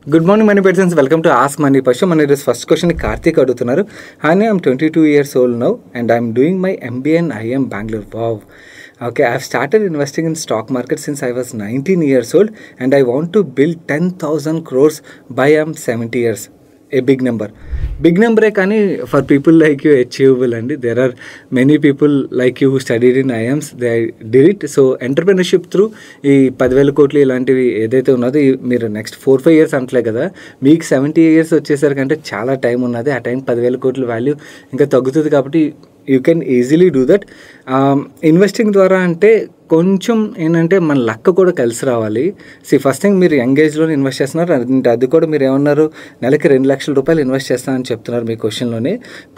Good morning, money persons. Welcome to Ask Money Pashu. My first question is Karthik adutunaru. Hani, I'm 22 years old now and I'm doing my MBA in IIM Bangalore. Wow. Okay, I've started investing in stock market since I was 19 years old and I want to build 10,000 crores by I'm 70 years. A big number కానీ for people like you achievable అండి. There are many people like you who studied in IIMs, they did it. So entrepreneurship through ఈ 10,000 కోట్లు ఇలాంటివి ఏదైతే ఉన్నదో మీరు next 4-5 years అంటలే కదా, మీకు 70 ఇయర్స్ వచ్చేసరికంటే చాలా టైం ఉన్నది. ఆ టైం 10,000 కోట్ల వాల్యూ ఇంకా తగ్గుతుంది కాబట్టి you can easily do that. Investing ద్వారా అంటే కొంచెం ఏంటంటే మన లక్ కూడా కలిసి రావాలి. ఫస్ట్ థింగ్ మీరు యంగ్ ఏజ్లోనే ఇన్వెస్ట్ చేస్తున్నారు అంటే అది కూడా మీరు ఏమన్నారు, నెలకి 2 లక్షల రూపాయలు ఇన్వెస్ట్ చేస్తానని చెప్తున్నారు మీ క్వశ్చన్లోనే.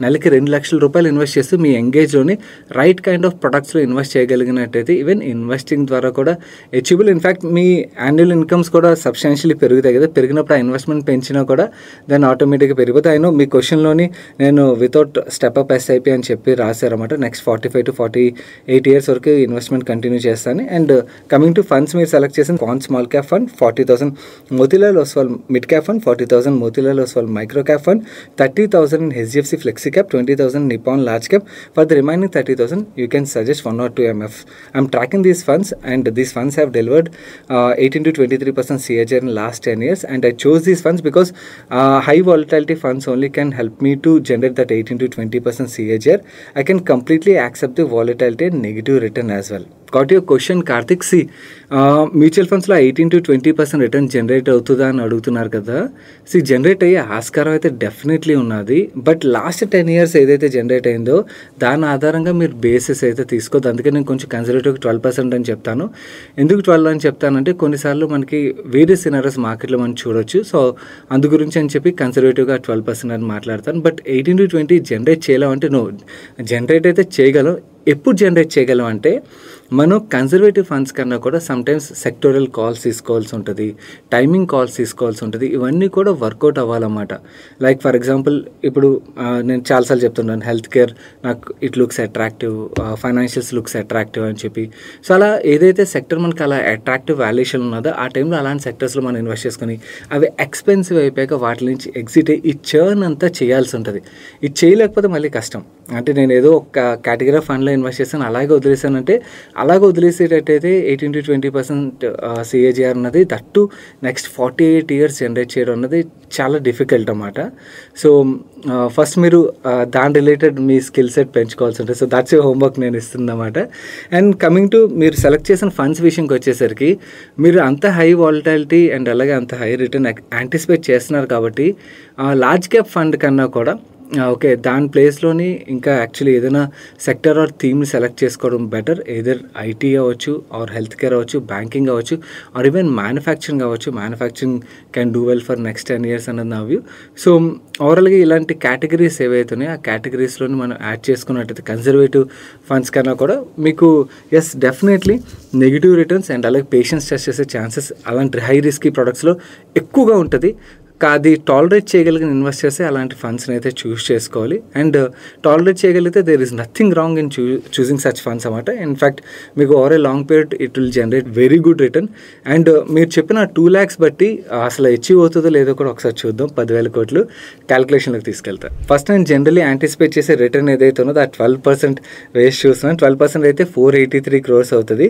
నెలకి 2 లక్షల రూపాయలు ఇన్వెస్ట్ చేస్తూ మీ యంగ్ ఏజ్లోనే రైట్ కైండ్ ఆఫ్ ప్రొడక్ట్స్లో ఇన్వెస్ట్ చేయగలిగినట్టయితే ఈవెన్ ఇన్వెస్టింగ్ ద్వారా కూడా అచీవబుల్. ఇన్ఫ్యాక్ట్ మీ యాన్యువల్ ఇన్కమ్స్ కూడా సబ్స్టాన్షియలీ పెరుగుతాయి కదా. పెరిగినప్పుడు ఆ ఇన్వెస్ట్మెంట్ పెంచినా కూడా దాన్ని ఆటోమేటిక్గా పెరిగిపోతాయి. అయినో మీ క్వశ్చన్లోని నేను వితౌట్ స్టెప్ అప్ SIP అని చెప్పి రాశారన్నమాట. నెక్స్ట్ 45 to 48 ఇయర్స్ వరకు ఇన్వెస్ట్మెంట్ కంటిన్యూ చేస్తాను. అండ్ కమింగ్ టు ఫండ్స్, మీరు సెలెక్ట్ చేసిన quant small cap fund 40,000, Motilal Oswal mid cap fund 40,000, Motilal Oswal micro cap fund 30,000 in HDFC flexi cap, 20,000 Nippon large cap. For the remaining 30,000 you can suggest 1 or 2 MF. I'm tracking these funds and these funds have delivered 18 to 23% CAGR in last 10 years and I chose these funds because high volatility funds only can help me to generate that 18 to 20% CAGR. I can completely accept the volatility and negative return as well. Got your question, Karthik. See, mutual ఫండ్స్లో 18 to 20% return generate అవుతుందా అని అడుగుతున్నారు కదా. Generate అయ్యే ఆస్కారం అయితే definitely ఉన్నది. But last 10 years ఏదైతే జనరేట్ అయిందో దాని ఆధారంగా మీరు బేసిస్ అయితే తీసుకోవద్దు. అందుకే నేను కొంచెం కన్సర్వేటివ్గా 12% అని చెప్తాను. ఎందుకు 12 అని చెప్తానంటే కొన్నిసార్లు మనకి వేరే సినారీస్ మార్కెట్లో మనం చూడొచ్చు. సో అందు గురించి అని చెప్పి కన్సర్వేటివ్గా 12% అని మాట్లాడతాను. బట్ 18 to 20 జనరేట్ చేయలేం అంటే జనరేట్ అయితే చేయగలం. ఎప్పుడు జనరేట్ చేయగలం అంటే మనం కన్జర్వేటివ్ ఫండ్స్ కన్నా కూడా సమ్టైమ్స్ సెక్టోరల్ కాల్స్ తీసుకోవాల్సి ఉంటుంది, టైమింగ్ కాల్స్ తీసుకోవాల్సి ఉంటుంది. ఇవన్నీ కూడా వర్కౌట్ అవ్వాలన్నమాట. లైక్ ఫర్ ఎగ్జాంపుల్ ఇప్పుడు నేను చాలాసార్లు చెప్తున్నాను, హెల్త్ కేర్ నాకు it looks attractive, financials looks attractive అని చెప్పి. సో అలా ఏదైతే సెక్టర్ మనకి అలా అట్రాక్టివ్ వాల్యుయేషన్ ఉన్నదో ఆ టైంలో అలాంటి సెక్టర్స్లో మనం ఇన్వెస్ట్ చేసుకొని అవి ఎక్స్పెన్సివ్ అయిపోయాక వాటి నుంచి ఎగ్జిట్ అయ్యి ఈ చర్న్ అంతా చేయాల్సి ఉంటుంది. ఇది చేయలేకపోతే మళ్ళీ కష్టం. అంటే నేను ఏదో ఒక కేటగిరీ ఆఫ్ ఫండ్లో ఇన్వెస్ట్ చేస్తాను అలాగే వదిలేసానంటే అలాగే వదిలేసేటట్టయితే 18 to 20% CAGR అన్నది దట్టు నెక్స్ట్ 48 ఇయర్స్ జనరేట్ చేయడం అన్నది చాలా డిఫికల్ట్ అన్నమాట. సో ఫస్ట్ మీరు దాని రిలేటెడ్ మీ స్కిల్ సెట్ పెంచుకోవాల్సి ఉంటుంది. సో దాట్స్ యువర్ హోంవర్క్ నేను ఇస్తుందన్నమాట. అండ్ కమింగ్ టు మీరు సెలెక్ట్ చేసిన ఫండ్స్ విషయంకి వచ్చేసరికి మీరు అంత హై వాలటాలిటీ అండ్ అలాగే అంత హై రిటర్న్ యాంటిసిపేట్ చేస్తున్నారు కాబట్టి లార్జ్ క్యాప్ ఫండ్ కన్నా కూడా ఓకే దాని ప్లేస్లోని ఇంకా యాక్చువల్లీ ఏదైనా సెక్టర్ ఆర్ థీమ్ని సెలెక్ట్ చేసుకోవడం బెటర్. ఏదర్ IT అవ్వచ్చు ఆర్ హెల్త్ కేర్ అవ్వచ్చు, బ్యాంకింగ్ అవ్వచ్చు ఆర్ ఈవెన్ మ్యానుఫ్యాక్చరింగ్ అవ్వచ్చు. Manufacturing can do well for next 10 years అన్నది నా వ్యూ. సో ఓవరాల్గా ఇలాంటి కేటగిరీస్ ఏవైతున్నాయో ఆ కేటగిరీస్లోని మనం యాడ్ చేసుకున్నట్టయితే కన్జర్వేటివ్ ఫండ్స్ కన్నా కూడా మీకు ఎస్ డెఫినెట్లీ నెగిటివ్ రిటర్న్స్ అండ్ అలాగే పేషెన్స్ టెస్ట్ చేసే ఛాన్సెస్ అలాంటి హై రిస్కీ ప్రొడక్ట్స్లో ఎక్కువగా ఉంటుంది. అది టాలరేట్ చేయగలిగిన ఇన్వెస్టర్సే అలాంటి ఫండ్స్ని అయితే చూస్ చేసుకోవాలి. అండ్ టాలరేట్ చేయగలిగితే there is nothing wrong in choosing such funds అన్నమాట. ఇన్ఫ్యాక్ట్ మీకు over a long period it will generate very good return. And మీరు చెప్పిన 2 lakhs బట్టి అసలు అచీవ్ అవుతుందో లేదో కూడా ఒకసారి చూద్దాం. 10,000 కోట్లు క్యాలిక్యులేషన్లోకి తీసుకెళ్తాను. ఫస్ట్ నేను జనరలీ యాంటిసిపేట్ చేసే రిటర్న్ ఏదైతే ఉన్నదో ఆ 12% వేస్ట్ చూస్తున్నాను. 12% అయితే 483 crores అవుతుంది.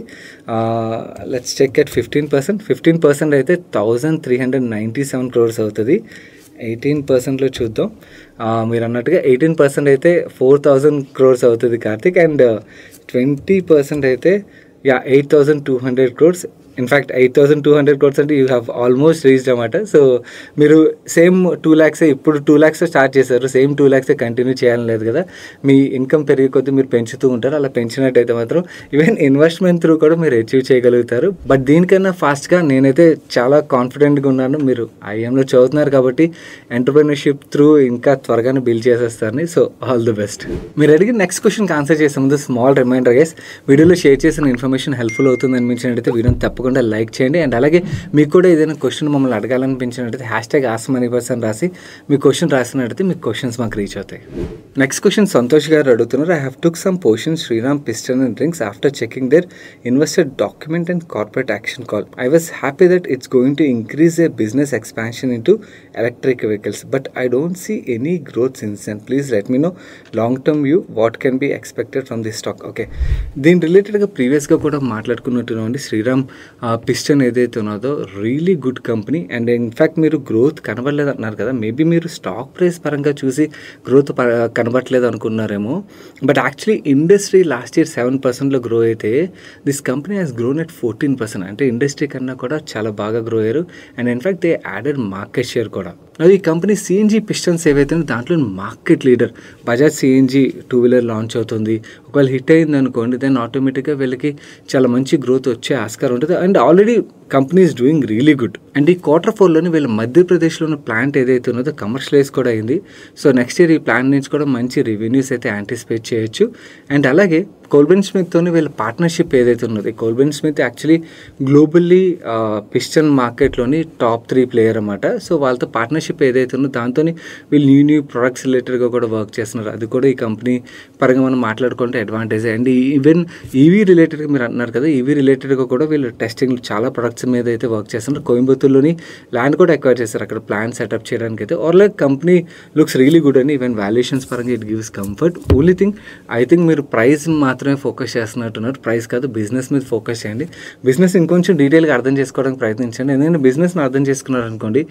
Let's check at 15%. 15% అయితే 1,397 crores అవుతుంది. 18%లో చూద్దాం. మీరు అన్నట్టుగా 18% అయితే 4,000 crores అవుతుంది కార్తిక్. అండ్ 20% అయితే 8,200 crores. ఇన్ఫ్యాక్ట్ 8,200 crores అంటే యూ హ్యావ్ ఆల్మోస్ట్ రీచ్డ్ అన్నమాట. సో మీరు సేమ్ 2 lakhs ఇప్పుడు 2 lakhs స్టార్ట్ చేశారు, సేమ్ 2 lakhs కంటిన్యూ చేయాలని లేదు కదా. మీ ఇన్కమ్ పెరిగే కొద్దీ మీరు పెంచుతూ ఉంటారు. అలా పెంచినట్టయితే మాత్రం ఈవెన్ ఇన్వెస్ట్మెంట్ త్రూ కూడా మీరు అచీవ్ చేయగలుగుతారు. బట్ దీనికన్నా ఫాస్ట్గా నేనైతే చాలా కాన్ఫిడెంట్గా ఉన్నాను. మీరు IIMలో చదువుతున్నారు కాబట్టి ఎంటర్‌ప్రెన్యూర్‌షిప్ త్రూ ఇంకా త్వరగానే బిల్డ్ చేసేస్తారని. So all the best. మీరు అడిగిన నెక్స్ట్ క్వశ్చన్కి ఆన్సర్ చేసే ముందు స్మాల్ రిమైండర్ గైస్, వీడియోలో షేర్ చేసిన ఇన్ఫర్మేషన్ హెల్ప్ఫుల్ అవుతుంది అనిపించినట్టయితే వీడియోని తప్పకుండా తప్పకుండా లైక్ చేయండి. అండ్ అలాగే మీకు కూడా ఏదైనా క్వశ్చన్ మమ్మల్ని అడగాలనిపించినట్టయితే #AskMoneyPerson రాసి మీ క్వశ్చన్ రాసినట్టయితే మీ క్వశ్చన్స్ మాకు రీచ్ అవుతాయి. నెక్స్ట్ క్వశ్చన్ సంతోష్ గారు అడుగుతున్నారు. I have took some positions Shriram Piston and Rings after checking their investor document and corporate action call. I was happy that it's going to increase their business expansion into electric vehicles, but I don't see any growth since then. Please let me know long-term view what can be expected from this stock. Okay, దీని రిలేటెడ్గా ప్రీవియస్గా కూడా మాట్లాడుకున్నట్టున్నామండి. Sriram piston ఏదైతే ఉన్నదో really good company. And in fact మీరు growth కనబడలేదు అంటున్నారు కదా, మేబీ మీరు స్టాక్ ప్రైస్ పరంగా చూసి గ్రోత్ కనబడట్లేదు అనుకున్నారేమో. But actually industry last year 7% grow అయితే this company has grown at 14%. అంటే ఇండస్ట్రీ కన్నా కూడా చాలా బాగా గ్రో అయ్యారు. And in fact they added market share కూడా. అది ఈ కంపెనీ సిఎన్జీ పిస్టన్స్ ఏవైతే దాంట్లో market leader. Bajaj CNG two wheeler launch అవుతుంది. ఒకవేళ హిట్ అయింది అనుకోండి, దెన్ ఆటోమేటిక్గా వీళ్ళకి చాలా మంచి గ్రోత్ వచ్చే ఆస్కారం ఉంటుంది. And already company is doing really good. And ఈ Q4లోనే వీళ్ళ మధ్యప్రదేశ్లో ఉన్న ప్లాంట్ ఏదైతే ఉన్నదో కమర్షియలైజ్ కూడా అయింది. సో నెక్స్ట్ ఇయర్ ఈ ప్లాంట్ నుంచి కూడా మంచి రెవెన్యూస్ అయితే యాంటిసిపేట్ చేయొచ్చు. అండ్ అలాగే కోల్బెన్ స్మిత్తోని వీళ్ళ పార్ట్నర్షిప్ ఏదైతే ఉన్నది, Kolbenschmidt actually globally piston మార్కెట్లోని టాప్ 3 ప్లేయర్ అన్నమాట. సో వాళ్ళతో పార్ట్నర్షిప్ ఏదైతే ఉందో దాంతో వీళ్ళు న్యూ ప్రొడక్ట్స్ రిలేటెడ్గా కూడా వర్క్ చేస్తున్నారు. అది కూడా ఈ కంపెనీ పరంగా మనం మాట్లాడుకుంటే అడ్వాంటేజ్. అండ్ ఈవెన్ ఈవీ రిలేటెడ్గా మీరు అంటున్నారు కదా, ఈవీ రిలేటెడ్గా కూడా వీళ్ళు టెస్టింగ్ చాలా ప్రొడక్ట్స్ మీద అయితే వర్క్ చేస్తున్నారు. కోయంబత్తూర్లోని ల్యాండ్ కూడా ఎక్వైర్ చేస్తారు అక్కడ ప్లాంట్ సెటప్ చేయడానికి అయితే. Or like company looks really good అండి. ఈవెన్ వాల్యుయేషన్స్ పరంగా it gives comfort. Only thing I think మీరు ప్రైస్ మాత్రమే ఫోకస్ చేస్తున్నట్టున్నారు. ప్రైస్ కాదు, బిజినెస్ మీద ఫోకస్ చేయండి. బిజినెస్ ఇంకొంచెం డీటెయిల్గా అర్థం చేసుకోవడానికి ప్రయత్నించండి. ఎందుకంటే బిజినెస్ని అర్థం చేసుకున్నారు అనుకోండి,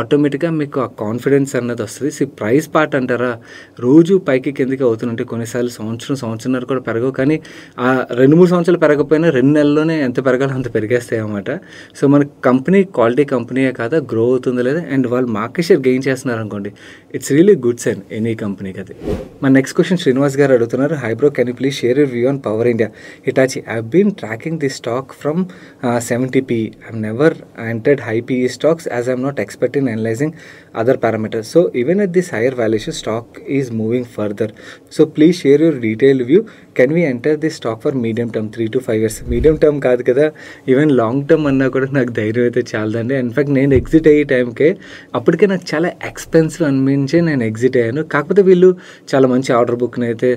ఆటోమేటిక్గా మీకు ఆ కాన్ఫిడెన్స్ అన్నది వస్తుంది. ప్రైస్ పార్ట్ అంటారా, రోజు పైకి కిందకి అవుతుంటే కొన్నిసార్లు సంవత్సరంన్నర కూడా పెరగవు. కానీ ఆ 2-3 సంవత్సరాలు పెరగకపోయినా 2 నెలల్లోనే ఎంత పెరగాలో అంత పెరిగేస్తాయి అన్నమాట. సో మన కంపెనీ క్వాలిటీ కంపెనీయే కాదా, గ్రో అవుతుందో లేదా, అండ్ వాళ్ళు మార్కెట్ షేర్ గెయిన్ చేస్తున్నారు అనుకోండి, it's really good sign any కంపెనీకి అది. మన నెక్స్ట్ క్వశ్చన్ శ్రీనివాస్ గారు అడుగుతున్నారు. Hi bro, can you please share your view on Power India, Hitachi. I've been tracking this stock from 70 PE. I've never entered high PE stocks as I'm not expert in analyzing other parameters. So even at this higher valuation, stock is moving further. So please share your detailed view. Can we enter this stock for medium term, 3 to 5 years? Medium term కాదు కదా, even long term అన్నా కూడా నాకు ధైర్యం అయితే చాలదండి. In fact నేను exit అయ్యే టైంకే అప్పటికే నాకు చాలా ఎక్స్పెన్సివ్ అనిపించి నేను ఎగ్జిట్ అయ్యాను. కాకపోతే వీళ్ళు చాలా మంచి ఆర్డర్ బుక్ని అయితే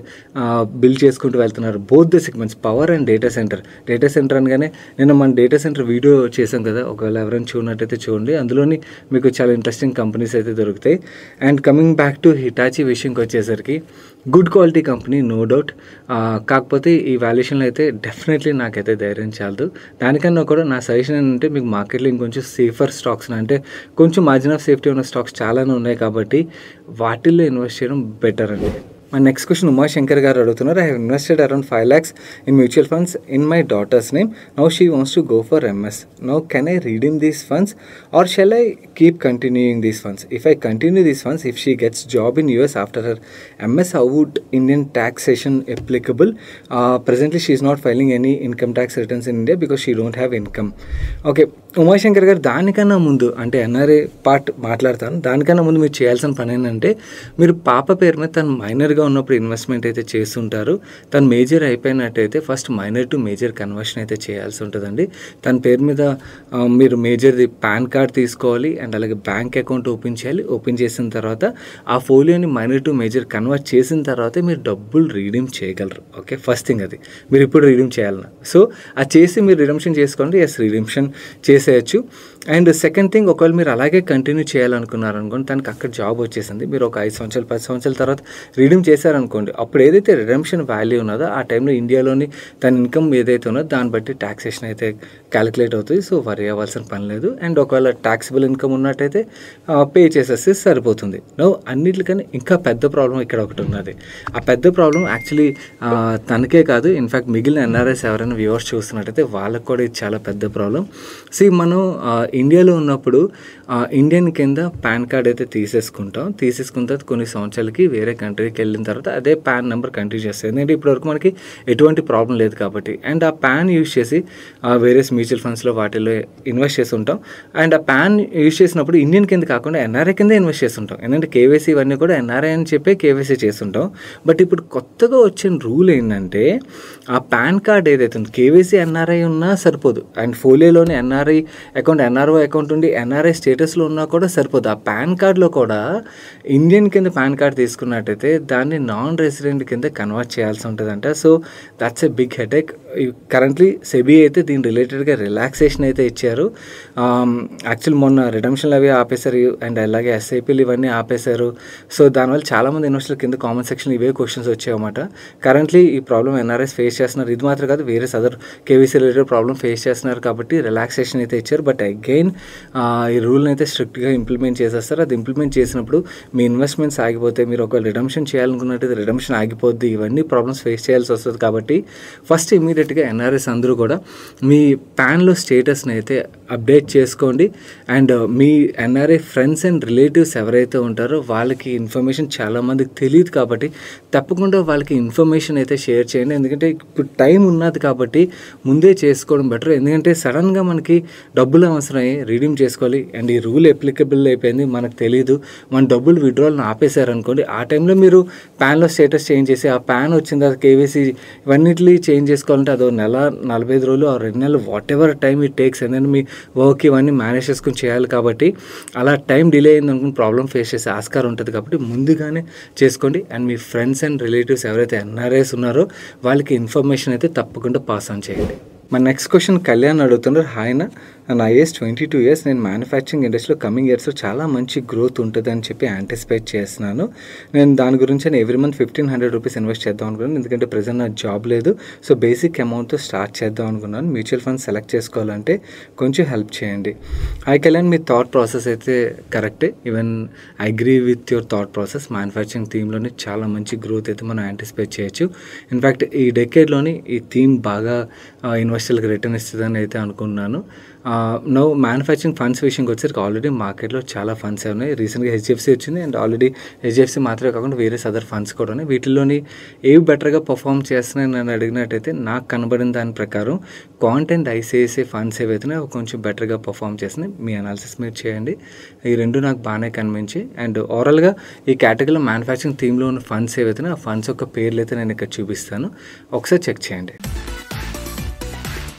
బిల్డ్ చేసుకుంటూ వెళ్తున్నారు. Both the segments, power and data centre అనగానే నేను మన డేటా సెంటర్ వీడియో చేసాం కదా, ఒకవేళ ఎవరైనా చూడనట్టయితే చూడండి. అందులోని మీకు చాలా ఇంట్రెస్టింగ్ కంపెనీస్ అయితే దొరుకుతాయి. And coming back to Hitachi విషయంకి వచ్చేసరికి good quality company no doubt. కాకపోతే ఈ వాల్యుయేషన్లో అయితే డెఫినెట్లీ నాకైతే ధైర్యం చాలదు. దానికన్నా కూడా నా సజెషన్ ఏంటంటే మీకు మార్కెట్లో ఇంకొంచెం సేఫర్ స్టాక్స్, అంటే కొంచెం మార్జిన్ ఆఫ్ సేఫ్టీ ఉన్న స్టాక్స్ చాలానే ఉన్నాయి కాబట్టి వాటిల్లో ఇన్వెస్ట్ చేయడం బెటర్ అండి. My next question, Umashankar garu adugutunnaru. I have invested around 5 lakhs in mutual funds in my daughter's name. Now she wants to go for MS. Now can I redeem these funds or shall I keep continuing these funds? If I continue these funds, if she gets job in US after her MS, how would Indian taxation applicable? Presently she is not filing any income tax returns in India because she don't have income. Okay, Umashankar గారు, దానికన్నా ముందు అంటే NRA part మాట్లాడతాను. దానికన్నా ముందు మీరు చేయాల్సిన పని ఏంటంటే, మీరు పాప పేరు మీద తను మైనర్గా ఉన్నప్పుడు ఇన్వెస్ట్మెంట్ అయితే చేస్తుంటారు. తను మేజర్ అయిపోయినట్టయితే first minor to major conversion అయితే చేయాల్సి ఉంటుందండి. తన పేరు మీద మీరు మేజర్ది పాన్ కార్డ్ తీసుకోవాలి అండ్ అలాగే బ్యాంక్ అకౌంట్ ఓపెన్ చేయాలి. ఓపెన్ చేసిన తర్వాత ఆ ఫోలియోని మైనర్ టు మేజర్ కన్వర్ట్ చేసిన తర్వాతే మీరు డబ్బులు రీడీమ్ చేయగలరు. ఓకే, ఫస్ట్ థింగ్ అది మీరు ఇప్పుడు రీడీమ్ చేయాలన్నా. సో అది చేసి మీరు రిడమ్షన్ చేసుకోండి. ఎస్, రిడమ్షన్ చేసేయచ్చు. అండ్ సెకండ్ థింగ్, ఒకవేళ మీరు అలాగే కంటిన్యూ చేయాలనుకున్నారనుకోండి, తనకి అక్కడ జాబ్ వచ్చేసింది, మీరు ఒక 5 సంవత్సరాలు 10 సంవత్సరాల తర్వాత రిడీమ్ చేశారనుకోండి, అప్పుడు ఏదైతే రిడమ్షన్ వాల్యూ ఉన్నదో ఆ టైంలో ఇండియాలోని తన ఇన్కమ్ ఏదైతే ఉన్నదో దాన్ని బట్టి ట్యాక్సేషన్ అయితే క్యాలిక్యులేట్ అవుతుంది. సో వరీ అవ్వాల్సిన పని లేదు. అండ్ ఒకవేళ ట్యాక్సిబుల్ ఇన్కమ్ ఉన్నట్టయితే పే చేసేస్తే సరిపోతుంది. నో, అన్నిటికన్నా ఇంకా పెద్ద ప్రాబ్లం ఇక్కడ ఒకటి ఉన్నది. ఆ పెద్ద ప్రాబ్లం యాక్చువల్లీ తనకే కాదు, ఇన్ఫ్యాక్ట్ మిగిలిన ఎన్ఆర్ఐస్ ఎవరైనా వ్యూవర్స్ చూస్తున్నట్టయితే వాళ్ళకి కూడా ఇది చాలా పెద్ద ప్రాబ్లం. మనం ఇండియాలో ఉన్నప్పుడు ఇండియన్ కింద పాన్ కార్డ్ అయితే తీసేసుకుంటాం. తీసుకున్న తర్వాత కొన్ని సంవత్సరాలకి వేరే కంట్రీకి వెళ్ళిన తర్వాత అదే పాన్ నెంబర్ కంటిన్యూ చేస్తాం. ఎందుకంటే ఇప్పటివరకు మనకి ఎటువంటి ప్రాబ్లం లేదు కాబట్టి. అండ్ ఆ పాన్ యూజ్ చేసి వేరియస్ మ్యూచువల్ ఫండ్స్లో వాటిల్లో ఇన్వెస్ట్ చేసి ఉంటాం. అండ్ ఆ పాన్ యూజ్ చేసినప్పుడు ఇండియన్ కింద కాకుండా ఎన్ఆర్ఐ కింద ఇన్వెస్ట్ చేస్తుంటాం. ఎందుకంటే కేవైసీ ఇవన్నీ కూడా ఎన్ఆర్ఐ అని చెప్పి కేవైసీ చేస్తుంటాం. బట్ ఇప్పుడు కొత్తగా వచ్చిన రూల్ ఏంటంటే ఆ పాన్ కార్డ్ ఏదైతే ఉంది కేవైసీ ఎన్ఆర్ఐ ఉన్నా సరిపోదు. అండ్ ఫోలియోలోని ఎన్ఆర్ఐ అకౌంట్ ఎన్ఆర్ఓ అకౌంట్ ఉండి ఎన్ఆర్ఐ స్టేటస్లో ఉన్నా కూడా సరిపోదు. ఆ పాన్ కార్డ్లో కూడా ఇండియన్ కింద పాన్ కార్డ్ తీసుకున్నట్టయితే దాన్ని నాన్ రెసిడెంట్ కింద కన్వర్ట్ చేయాల్సి ఉంటుందంట. So that's a big headache. Currently SEBI అయితే దీని రిలేటెడ్గా రిలాక్సేషన్ అయితే ఇచ్చారు. యాక్చువల్ మొన్న రిడమ్షన్లు అవి ఆపేశారు అండ్ అలాగే ఎస్ఐపీలు ఇవన్నీ ఆపేశారు. సో దానివల్ల చాలామంది ఇన్వెస్టర్ల కింద కామెంట్ సెక్షన్ ఇవే క్వశ్చన్స్ వచ్చాయన్నమాట. కరెంట్లీ ఈ ప్రాబ్లం ఎన్ఆర్ఎస్ ఫేస్ చేస్తున్నారు. ఇది మాత్రం కాదు, వేరే other KVC related problem face చేస్తున్నారు కాబట్టి రిలాక్సేషన్ అయితే ఇచ్చారు. బట్ అగైన్ ఈ రూల్ని అయితే స్ట్రిక్ట్గా ఇంప్లిమెంట్ చేసేస్తారు. అది ఇంప్లిమెంట్ చేసినప్పుడు మీ ఇన్వెస్ట్మెంట్స్ ఆగిపోతే, మీరు ఒకవేళ రిడమ్షన్ చేయాలనుకున్నట్టయితే రిడమ్షన్ ఆగిపోద్ది. ఇవన్నీ ప్రాబ్లమ్స్ ఫేస్ చేయాల్సి వస్తుంది. కాబట్టి ఫస్ట్ ఇమీడియట్గా ఎన్ఆర్ఎస్ అందరూ కూడా మీ ప్యాన్లో స్టేటస్ని అయితే అప్డేట్ చేసుకోండి. And me NRI friends and relatives ఎవరైతే ఉంటారో వాళ్ళకి ఇన్ఫర్మేషన్ చాలామందికి తెలియదు కాబట్టి తప్పకుండా వాళ్ళకి ఇన్ఫర్మేషన్ అయితే షేర్ చేయండి. ఎందుకంటే ఇప్పుడు టైం ఉన్నది కాబట్టి ముందే చేసుకోవడం బెటర్. ఎందుకంటే సడన్గా మనకి డబ్బులు అవసరమై రీడీమ్ చేసుకోవాలి అండ్ ఈ రూల్ అప్లికబుల్ అయిపోయింది, మనకు తెలియదు, మన డబ్బులు విడ్రాల్ని ఆపేశారనుకోండి. ఆ టైంలో మీరు ప్యాన్లో స్టేటస్ చేంజ్ చేసి ఆ ప్యాన్ వచ్చిన తర్వాత కేవైసీ ఇవన్నిటిని చేంజ్ చేసుకోవాలంటే అదో నెల, 45 రోజులు, 2 నెలలు, what ever time it takes. ఎందుకంటే మీ వర్క్ ఇవన్నీ మేనేజ్ చేసుకుని చేయాలి కాబట్టి అలా టైం డిలే అయింది అనుకుని ప్రాబ్లం ఫేస్ చేసే ఆస్కారం ఉంటుంది. కాబట్టి ముందుగానే చేసుకోండి. And me friends and relatives ఎవరైతే ఎన్ఆర్ఐస్ ఉన్నారో వాళ్ళకి ఇన్ఫర్మేషన్ అయితే తప్పకుండా పాస్ ఆన్ చేయండి. మన నెక్స్ట్ క్వశ్చన్ కళ్యాణ్ అడుగుతున్నారు. హాయ్ నా ఏజ్ 22 years. నేను మ్యానుఫ్యాక్చరింగ్ ఇండస్ట్రీలో కమింగ్ ఇయర్స్లో చాలా మంచి గ్రోత్ ఉంటుంది అని చెప్పి యాంటిసిపేట్ చేస్తున్నాను. నేను దాని గురించి నేను ఎవ్రీ మంత్ 1,500 రూపీస్ ఇన్వెస్ట్ చేద్దాం అనుకున్నాను. ఎందుకంటే ప్రజెంట్ నాకు జాబ్ లేదు. సో బేసిక్ అమౌంట్తో స్టార్ట్ చేద్దాం అనుకున్నాను. మ్యూచువల్ ఫండ్స్ సెలెక్ట్ చేసుకోవాలంటే కొంచెం హెల్ప్ చేయండి. హాయ్ కళ్యాణ్, మీ థాట్ ప్రాసెస్ అయితే కరెక్టే. Even I agree with your thought process. Manufacturing థీమ్లోనే చాలా మంచి గ్రోత్ అయితే మనం యాంటిసిపేట్ చేయొచ్చు. ఇన్ఫ్యాక్ట్ ఈ డెకేడ్లోని ఈ థీమ్ బాగా ఇన్వెస్టర్లకు రిటర్న్ ఇస్తుందని అయితే అనుకున్నాను. నో మ్యానుఫ్యాక్చరింగ్ ఫండ్స్ విషయంకి వచ్చేసరికి ఆల్రెడీ మార్కెట్లో చాలా ఫండ్స్ ఉన్నాయి. రీసెంట్గా హెచ్డిఎఫ్సి వచ్చింది అండ్ ఆల్రెడీ హెచ్డిఎఫ్సి మాత్రమే కాకుండా వేరే అదర్ ఫండ్స్ కూడా ఉన్నాయి. వీటిలోని ఏవి బెటర్గా పర్ఫామ్ చేస్తున్నాయి నన్ను అడిగినట్టయితే నాకు కనబడిన దాని ప్రకారం క్వాంట్ అండ్ ఐసిఐసిఐ ఫండ్స్ ఏవైతున్నాయో అవి కొంచెం బెటర్గా పర్ఫామ్ చేస్తున్నాయి. మీ అనాలిసిస్ మీరు చేయండి. ఈ రెండు నాకు బాగానే కనిపించి అండ్ ఓవరాల్గా ఈ కేటగిరీలో మ్యానుఫ్యాక్చరింగ్ థీమ్లో ఉన్న ఫండ్స్ ఏవైతున్నాయో ఆ ఫండ్స్ యొక్క పేర్లు అయితే నేను ఇక్కడ చూపిస్తాను, ఒకసారి చెక్ చేయండి.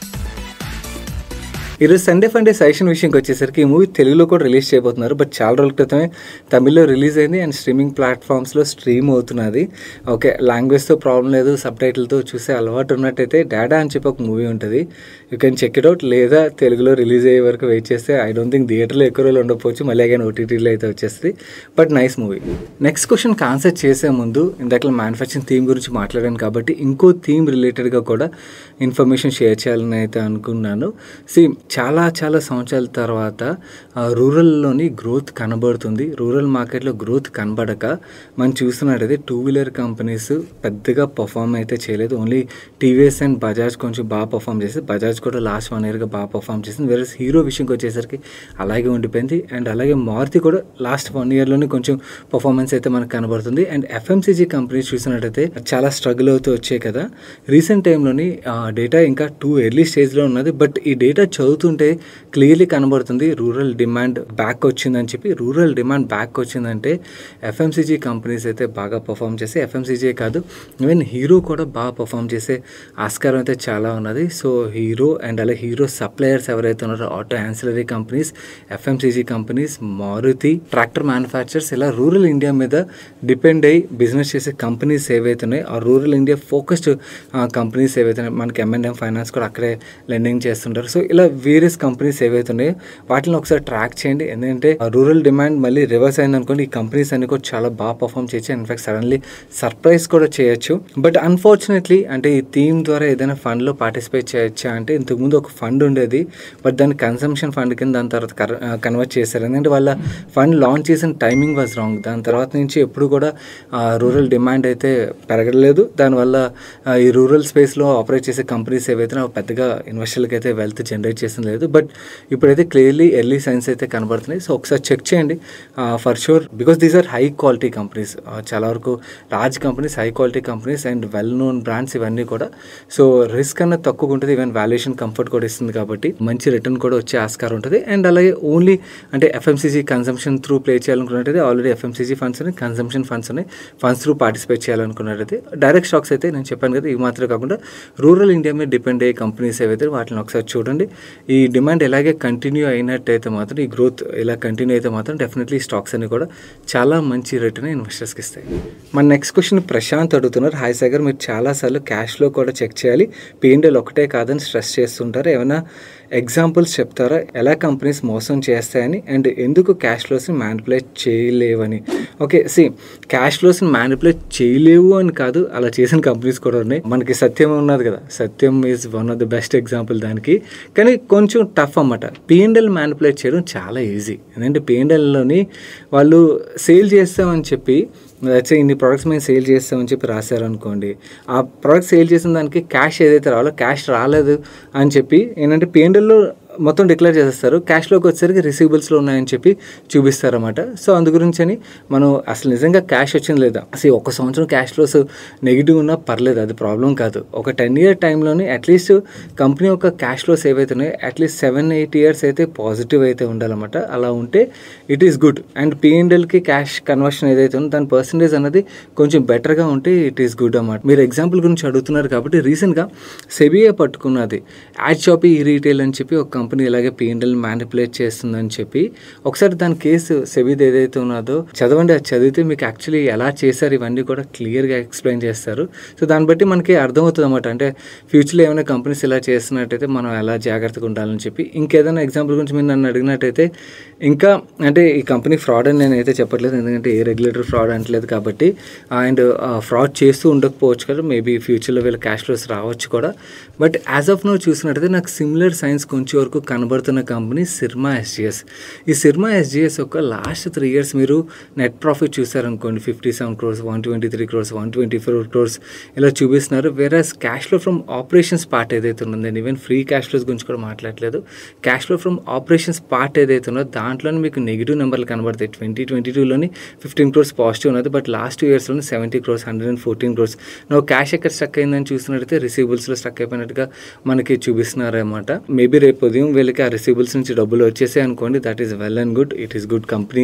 ఈరోజు సండే ఫండే సజెషన్ విషయంకి వచ్చేసరికి ఈ మూవీ తెలుగులో కూడా రిలీజ్ చేయబోతున్నారు. బట్ చాలా రోజుల క్రితమే తమిళ్లో రిలీజ్ అయింది అండ్ స్ట్రీమింగ్ ప్లాట్ఫామ్స్లో స్ట్రీమ్ అవుతున్నది. ఓకే, లాంగ్వేజ్తో ప్రాబ్లం లేదు, సబ్ టైటిల్తో చూసే అలవాటు ఉన్నట్టయితే డాడా అని చెప్పి ఒక మూవీ ఉంటుంది, you can check it out. లేదా తెలుగులో రిలీజ్ అయ్యే వరకు వెయిట్ చేస్తే ఐ డోంట్ థింక్ థియేటర్లో ఎక్కువ రోజులు ఉండకపోవచ్చు, మళ్ళీ అగైన్ ఓటీటీలో అయితే వచ్చేస్తుంది. But nice movie. Next question answer చేసే ముందు ఇందాక మ్యానుఫ్యాక్చరింగ్ థీమ్ గురించి మాట్లాడాను కాబట్టి ఇంకో థీమ్ రిలేటెడ్గా కూడా ఇన్ఫర్మేషన్ షేర్ చేయాలని అయితే అనుకున్నాను. చాలా సంవత్సరాల తర్వాత రూరల్లోని గ్రోత్ కనబడుతుంది. రూరల్ మార్కెట్లో గ్రోత్ కనబడక మనం చూస్తున్నట్టయితే 2-wheeler కంపెనీస్ పెద్దగా పర్ఫామ్ అయితే చేయలేదు. ఓన్లీ టీవీఎస్ అండ్ బజాజ్ కొంచెం బాగా పర్ఫామ్ చేసింది. బజాజ్ కూడా లాస్ట్ 1 yearగా బాగా పర్ఫామ్ చేసింది. వేరే హీరో విషయంకి వచ్చేసరికి అలాగే ఉండిపోయింది. అండ్ అలాగే మారుతి కూడా లాస్ట్ 1 yearలోనే కొంచెం పర్ఫార్మెన్స్ అయితే మనకు కనబడుతుంది. అండ్ ఎఫ్ఎంసీజీ కంపెనీస్ చూసినట్టయితే చాలా స్ట్రగుల్ అవుతూ వచ్చాయి కదా. రీసెంట్ టైంలోని డేటా ఇంకా 2 early స్టేజ్లో ఉన్నది. బట్ ఈ డేటా చదువుతుంటే క్లియర్లీ కనబడుతుంది రూరల్ డిమాండ్ బ్యాక్ వచ్చిందని చెప్పి. రూరల్ డిమాండ్ బ్యాక్ వచ్చిందంటే ఎఫ్ఎంసీజీ కంపెనీస్ అయితే బాగా పర్ఫామ్ చేసి, ఎఫ్ఎంసీజీ కాదు ఈవెన్ హీరో కూడా బాగా పర్ఫామ్ చేసే ఆస్కారం అయితే చాలా ఉన్నది. సో హీరో అండ్ అలాగే హీరో సప్లయర్స్ ఎవరైతే ఉన్నారో auto ancillary companies, FMCG companies, Maruti, tractor manufacturers, ఇలా రూరల్ ఇండియా మీద డిపెండ్ అయ్యి బిజినెస్ చేసే కంపెనీస్ ఏవైతే ఉన్నాయో ఆ రూరల్ ఇండియా ఫోకస్డ్ కంపెనీస్ ఏవైతే ఉన్నాయో, మనకి M&M ఫైనాన్స్ కూడా అక్కడే లెండింగ్ చేస్తుంటారు. సో ఇలా వేరియస్ కంపెనీస్ ఏవైతే ఉన్నాయో వాటిని ఒకసారి ట్రాక్ చేయండి. ఎందుకంటే రూరల్ డిమాండ్ మళ్ళీ రివర్స్ అయింది అనుకోండి, ఈ కంపెనీస్ అన్ని కూడా చాలా బాగా పర్ఫామ్ చేయొచ్చు. ఇన్ఫాక్ట్ సడన్లీ సర్ప్రైజ్ కూడా చేయొచ్చు. బట్ అన్ఫార్చునేట్లీ అంటే ఈ థీమ్ ద్వారా ఏదైనా ఫండ్లో పార్టిసిపేట్ చేయొచ్చా అంటే ఇంతకుముందు ఒక ఫండ్ ఉండేది, బట్ దాన్ని కన్సంప్షన్ ఫండ్ కింద దాని తర్వాత కన్వర్ట్ చేశారు. ఎందుకంటే వాళ్ళ ఫండ్ లాంచ్ చేసిన టైమింగ్ వాజ్ రాంగ్. దాని తర్వాత నుంచి ఎప్పుడు కూడా రూరల్ డిమాండ్ అయితే పెరగలేదు. దానివల్ల ఈ రూరల్ స్పేస్లో ఆపరేట్ చేసే కంపెనీస్ ఏవైతే పెద్దగా ఇన్వెస్టర్లకి అయితే వెల్త్ జనరేట్ చేసిన చేయాల్సిన లేదు. బట్ ఇప్పుడైతే క్లియర్లీ ఎర్లీ సైన్స్ అయితే కనబడుతున్నాయి. సో ఒకసారి చెక్ చేయండి for sure, because these are high quality companies. చాలా వరకు large companies, high quality companies and well known brands ఇవన్నీ కూడా. సో రిస్క్ అన్నది తక్కువ ఉంటుంది, ఈవెన్ వాల్యుయేషన్ కంఫర్ట్ కూడా ఇస్తుంది కాబట్టి మంచి రిటర్న్ కూడా వచ్చే ఆస్కారం ఉంటుంది. అండ్ అలాగే ఓన్లీ అంటే ఎఫ్ఎంసీజీ కన్సంప్షన్ త్రూ ప్లే చేయాలనుకున్నట్టయితే ఆల్రెడీ ఎఫ్ఎంసీజీ ఫండ్స్ ఉన్నాయి, కన్సంప్షన్ ఫండ్స్ ఉన్నాయి. ఫండ్స్ త్రూ పార్టిసిపేట్ చేయాలనుకున్నట్టయితే డైరెక్ట్ స్టాక్స్ అయితే నేను చెప్పాను కదా, ఇవి మాత్రమే కాకుండా రూరల్ ఇండియా మీద డిపెండ్ అయ్యే కంపెనీస్ ఏవైతే వాటిని ఒకసారి చూడండి. ఈ డిమాండ్ ఎలాగే కంటిన్యూ అయినట్టయితే మాత్రం, ఈ గ్రోత్ ఇలా కంటిన్యూ అయితే మాత్రం డెఫినెట్లీ స్టాక్స్ అన్ని కూడా చాలా మంచి రిటర్న్ ఇన్వెస్టర్స్కి ఇస్తాయి. మన నెక్స్ట్ క్వశ్చన్ ప్రశాంత్ అడుగుతున్నారు. హాయ్ సాగర్, మీరు చాలాసార్లు క్యాష్లో కూడా చెక్ చేయాలి, P&L ఒకటే కాదని స్ట్రెస్ చేస్తుంటారు. ఏమైనా ఎగ్జాంపుల్స్ చెప్తారా, ఎలా కంపెనీస్ మోసం చేస్తాయని అండ్ ఎందుకు క్యాష్ ఫ్లోస్ని మ్యానిపులేట్ చేయలేవని? ఓకే, క్యాష్ ఫ్లోస్ని మ్యానిపులేట్ చేయలేవు అని కాదు, అలా చేసిన కంపెనీస్ కూడా ఉన్నాయి. మనకి సత్యం ఉన్నది కదా, Satyam is one of the best example దానికి. కానీ కొంచెం టఫ్ అన్నమాట. P&L మ్యానిపులేట్ చేయడం చాలా ఈజీ. ఎందుకంటే P&Lలోని వాళ్ళు సేల్ చేస్తామని చెప్పి ఇన్ని ప్రోడక్ట్స్ మేము సేల్ చేస్తామని చెప్పి రాశారనుకోండి, ఆ ప్రోడక్ట్ సేల్ చేసిన దానికి క్యాష్ ఏదైతే రావాలో క్యాష్ రాలేదు అని చెప్పి ఏంటంటే P&Lలో మొత్తం డిక్లేర్ చేసేస్తారు. క్యాష్లోకి వచ్చేసరికి రిసీవబుల్స్లో ఉన్నాయని చెప్పి చూపిస్తారన్నమాట. సో అందు గురించి అని మనం అసలు నిజంగా క్యాష్ వచ్చింది లేదా, అసలు 1 సంవత్సరం క్యాష్ ఫ్లోస్ నెగిటివ్ ఉన్నా పర్లేదు, అది ప్రాబ్లం కాదు. ఒక 10 year టైంలోనే అట్లీస్ట్ కంపెనీ యొక్క క్యాష్ ఫ్లోస్ ఏవైతే ఉన్నాయో అట్లీస్ట్ 7-8 years అయితే పాజిటివ్ అయితే ఉండాలన్నమాట. అలా ఉంటే ఇట్ ఈస్ గుడ్. అండ్ P&Lకి క్యాష్ కన్వర్షన్ ఏదైతే ఉందో దాని పర్సంటేజ్ అనేది కొంచెం బెటర్గా ఉంటే ఇట్ ఈస్ గుడ్ అన్నమాట. మీరు ఎగ్జాంపుల్ గురించి అడుగుతున్నారు కాబట్టి రీసెంట్గా సెబీఏ పట్టుకున్నది యాడ్ షాపీ ఈ రీటైల్ అని చెప్పి ఒక కంపెనీ ఇలాగే P&L మ్యానిపులేట్ చేస్తుందని చెప్పి. ఒకసారి దాని కేసు సెబీది ఏదైతే ఉన్నదో చదవండి, అది చదివితే మీకు యాక్చువల్లీ ఎలా చేశారు ఇవన్నీ కూడా క్లియర్గా ఎక్స్ప్లెయిన్ చేస్తారు. సో దాన్ని బట్టి మనకి అర్థమవుతుంది అన్నమాట. అంటే ఫ్యూచర్లో ఏమైనా కంపెనీస్ ఇలా చేస్తున్నట్టయితే మనం ఎలా జాగ్రత్తగా ఉండాలని చెప్పి. ఇంకేదైనా ఎగ్జాంపుల్ గురించి మీరు నన్ను అడిగినట్టయితే, ఇంకా అంటే ఈ కంపెనీ ఫ్రాడ్ అని నేనైతే చెప్పట్లేదు, ఎందుకంటే ఏ రెగ్యులేటర్ ఫ్రాడ్ అంటలేదు కాబట్టి. అండ్ ఫ్రాడ్ చేస్తూ ఉండకపోవచ్చు కదా, మేబీ ఫ్యూచర్లో వీళ్ళ క్యాష్ ఫ్లోస్ రావచ్చు కూడా. బట్ యాజ్ ఆఫ్ నో చూసినట్టయితే నాకు సిమిలర్ సైన్స్ కొంచెం వరకు కనబడుతున్న కంపెనీ సిర్మా SGS. ఈ సిర్మా SGS యొక్క లాస్ట్ 3 years మీరు నెట్ ప్రాఫిట్ చూసారనుకోండి, 57 crores, 123 crores, 124 crores ఇలా చూపిస్తున్నారు. Versus cash flow from operations part ఏదైతే ఉందో, నేను ఈవెన్ ఫ్రీ క్యాష్ ఫ్లోస్ గురించి కూడా మాట్లాడలేదు, cash flow from operations part ఏదైతే ఉందో దాంట్లోనే మీకు నెగిటివ్ నెంబర్లు కనబడతాయి. 2022లోని 15 crores పాజిటివ్ ఉన్నది, బట్ లాస్ట్ 2 yearsలోని 70 crores, 114 crores. నువ్వు క్యాష్ ఎక్కడ స్టక్ అయిందని చూసినట్టయితే రిసీవబుల్స్లో స్టక్ అయిపోయినట్టుగా మనకి చూపిస్తున్నారన్నమాట. మేబీ రేపు ఉదయం వీళ్ళకి ఆ రిసీవబుల్స్ నుంచి డబ్బులు వచ్చేసాయి అనుకోండి, that is well and good, it is good. Company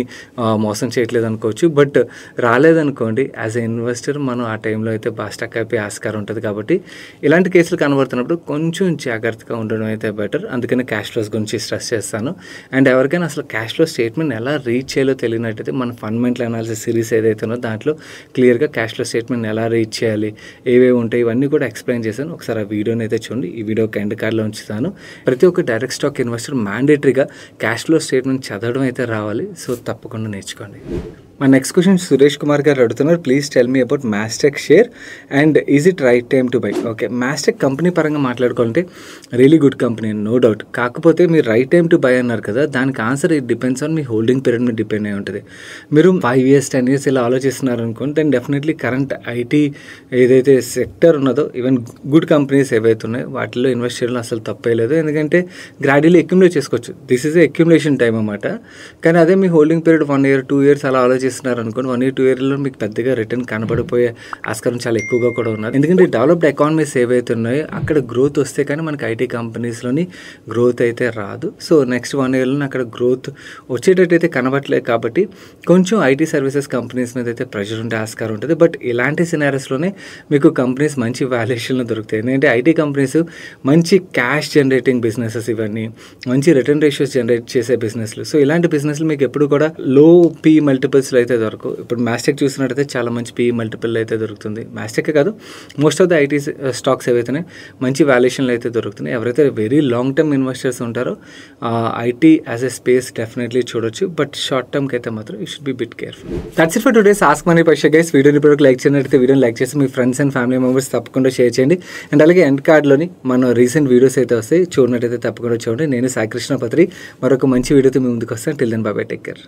మోసం చేయట్లేదు అనుకోవచ్చు. బట్ రాలేదనుకోండి, యాజ్ ఎ ఇన్వెస్టర్ మనం ఆ టైంలో అయితే బాగా స్టక్ అయిపోయి ఆస్కారం ఉంటుంది. కాబట్టి ఇలాంటి కేసులు కనబడుతున్నప్పుడు కొంచెం జాగ్రత్తగా ఉండడం అయితే బెటర్. అందుకని క్యాష్ ఫ్లోస్ గురించి స్ట్రెస్ చేస్తాను. అండ్ ఎవరికైనా అసలు క్యాష్ ఫ్లో స్టేట్మెంట్ ఎలా రీచ్ చేయాలో తెలియనట్టయితే మన ఫండమెంటల్ అనాలిసిస్ సిరీస్ ఏదైతే ఉందో దాంట్లో క్లియర్గా క్యాష్ ఫ్లో స్టేట్మెంట్ ఎలా రీచ్ చేయాలి, ఏవేవి ఉంటాయి, ఇవన్నీ కూడా ఎక్స్ప్లెయిన్ చేశాను. ఒకసారి ఆ వీడియోని అయితే చూడండి, ఈ వీడియోకి ఎండ్ కార్డ్లో ఉంచుతాను. ప్రతి ఒక్క డైరెక్ట్ స్టాక్ ఇన్వెస్టర్ మ్యాండేటరీగా క్యాష్ ఫ్లో స్టేట్మెంట్ చదవడం అయితే రావాలి. సో తప్పకుండా నేర్చుకోండి. My next question Suresh Kumar garu adugutunnaru, please tell me about Mastech share and is it right time to buy? Okay, Mastech company paranga maatladukolante really good company no doubt. కాకపోతే మీరు right time to buy అన్నారు కదా, దానికి answer it depends on me holding period మీద depend అయి ఉంటుంది. మీరు 5 years 10 years ఇలా ఆలోచిస్తున్నారు అనుకోండి, దెన్ డెఫినెట్లీ కరెంట్ ఐటీ ఏదైతే సెక్టర్ ఉన్నదో ఈవెన్ గుడ్ కంపెనీస్ ఏవైతే ఉన్నాయో వాటిలో ఇన్వెస్ట్ చేయడం అసలు తప్పేలేదు. ఎందుకంటే గ్రాడ్యువల్లీ అక్యుములేట్ చేసుకోవచ్చు. దిస్ ఈజ్ అక్యుములేషన్ టైం అన్నమాట. కానీ అదే మీ హోల్డింగ్ పీరియడ్ 1 year 2 years అలా ఆలోచిస్తున్నారు అనుకోండి, 1 year 2 yearలో మీకు పెద్దగా రిటర్న్ కనబడిపోయే ఆస్కారం చాలా ఎక్కువగా కూడా ఉన్నారు. ఎందుకంటే డెవలప్డ్ ఎకానమీస్ ఏవైతే ఉన్నాయో అక్కడ గ్రోత్ వస్తే కానీ మనకి ఐటీ కంపెనీస్లోని గ్రోత్ అయితే రాదు. సో నెక్స్ట్ 1 yearలో అక్కడ గ్రోత్ వచ్చేటట్టయితే కనబడట్లేదు. కాబట్టి కొంచెం ఐటీ సర్వీసెస్ కంపెనీస్ మీద అయితే ప్రెషర్ ఉంటే ఆస్కారం ఉంటుంది. బట్ ఇలాంటి సినారీస్లోనే మీకు కంపెనీస్ మంచి వాల్యుయేషన్లో దొరుకుతాయి. ఎందుకంటే ఐటీ కంపెనీస్ మంచి క్యాష్ జనరేటింగ్ బిజినెసెస్, ఇవన్నీ మంచి రిటర్న్ రేషియోస్ జనరేట్ చేసే బిజినెస్లు. సో ఇలాంటి బిజినెస్లు మీకు ఎప్పుడు కూడా లో పీ మల్టిపుల్స్లో అయితే దొరకవు. ఇప్పుడు మాస్టెక్ చూసినట్టయితే చాలా మంచి పీ మల్టిపుల్ అయితే దొరుకుతుంది. మాస్టెక్ కాదు, most of the IT stocks ఏవైతే మంచి వాల్యుయేషన్లు అయితే దొరుకుతున్నాయి. ఎవరైతే వెరీ లాంగ్ టర్మ్ ఇన్వెస్టర్స్ ఉంటారో IT as a space definitely చూడొచ్చు. బట్ షార్ట్ టర్మ్కి అయితే మాత్రం you should be bit careful. That's it for today's Ask Money Paisa guys. వీడియోని ఇప్పుడు లైక్ చేయనట్టయితే వీడియోని లైక్ చేసి మీ ఫ్రెండ్స్ అండ్ ఫ్యామిలీ మెంబర్స్ తప్పకుండా షేర్ చేయండి. అండ్ అలాగే ఎండ్ కార్డ్లోని మన రీసెంట్ వీడియోస్ అయితే వస్తాయి, చూడనట్టయితే తప్పకుండా చూడండి. నేను సాయి కృష్ణ పత్రి మరొక మంచి వీడియోతో మీ ముందుకు వస్తాను. Till then bye bye, take care.